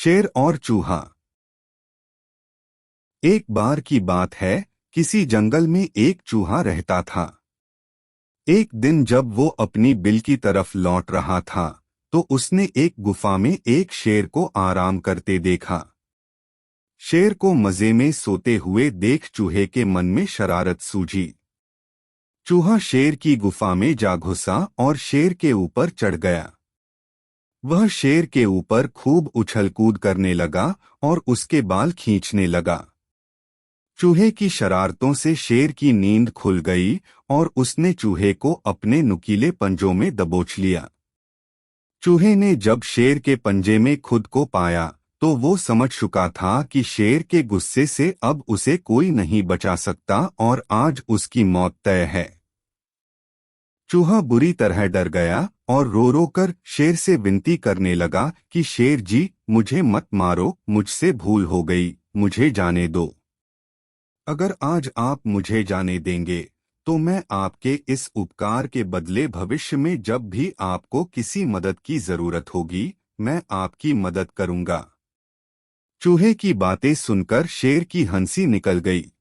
शेर और चूहा। एक बार की बात है, किसी जंगल में एक चूहा रहता था। एक दिन जब वो अपनी बिल की तरफ लौट रहा था, तो उसने एक गुफा में एक शेर को आराम करते देखा। शेर को मजे में सोते हुए देख चूहे के मन में शरारत सूझी। चूहा शेर की गुफा में जा घुसा और शेर के ऊपर चढ़ गया। वह शेर के ऊपर खूब उछल कूद करने लगा और उसके बाल खींचने लगा। चूहे की शरारतों से शेर की नींद खुल गई और उसने चूहे को अपने नुकीले पंजों में दबोच लिया। चूहे ने जब शेर के पंजे में खुद को पाया, तो वो समझ चुका था कि शेर के गुस्से से अब उसे कोई नहीं बचा सकता और आज उसकी मौत तय है। चूहा बुरी तरह डर गया और रो रो कर शेर से विनती करने लगा कि शेर जी, मुझे मत मारो, मुझसे भूल हो गई, मुझे जाने दो। अगर आज आप मुझे जाने देंगे, तो मैं आपके इस उपकार के बदले भविष्य में जब भी आपको किसी मदद की जरूरत होगी, मैं आपकी मदद करूंगा। चूहे की बातें सुनकर शेर की हंसी निकल गई।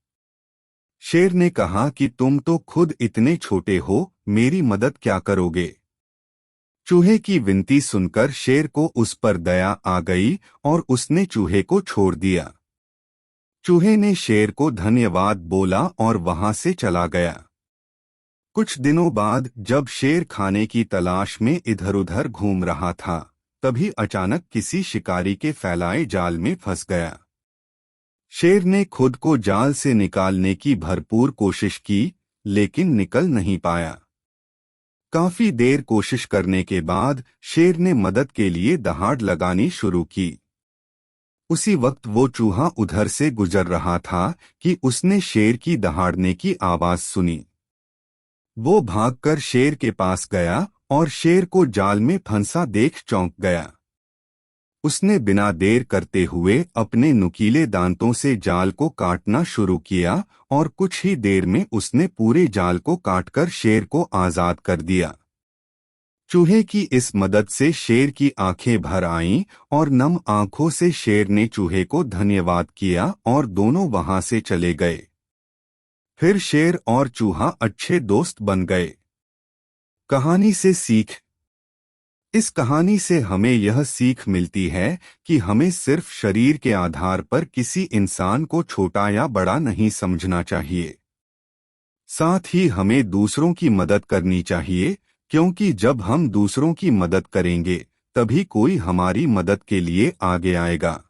शेर ने कहा कि तुम तो खुद इतने छोटे हो, मेरी मदद क्या करोगे। चूहे की विनती सुनकर शेर को उस पर दया आ गई और उसने चूहे को छोड़ दिया। चूहे ने शेर को धन्यवाद बोला और वहां से चला गया। कुछ दिनों बाद जब शेर खाने की तलाश में इधर-उधर घूम रहा था, तभी अचानक किसी शिकारी के फैलाए जाल में फंस गया। शेर ने खुद को जाल से निकालने की भरपूर कोशिश की, लेकिन निकल नहीं पाया। काफी देर कोशिश करने के बाद शेर ने मदद के लिए दहाड़ लगानी शुरू की। उसी वक्त वो चूहा उधर से गुजर रहा था कि उसने शेर की दहाड़ने की आवाज सुनी। वो भागकर शेर के पास गया और शेर को जाल में फंसा देख चौंक गया। उसने बिना देर करते हुए अपने नुकीले दांतों से जाल को काटना शुरू किया और कुछ ही देर में उसने पूरे जाल को काटकर शेर को आजाद कर दिया। चूहे की इस मदद से शेर की आंखें भर आईं और नम आंखों से शेर ने चूहे को धन्यवाद किया और दोनों वहां से चले गए। फिर शेर और चूहा अच्छे दोस्त बन गए। कहानी से सीख। इस कहानी से हमें यह सीख मिलती है कि हमें सिर्फ शरीर के आधार पर किसी इंसान को छोटा या बड़ा नहीं समझना चाहिए। साथ ही हमें दूसरों की मदद करनी चाहिए, क्योंकि जब हम दूसरों की मदद करेंगे, तभी कोई हमारी मदद के लिए आगे आएगा।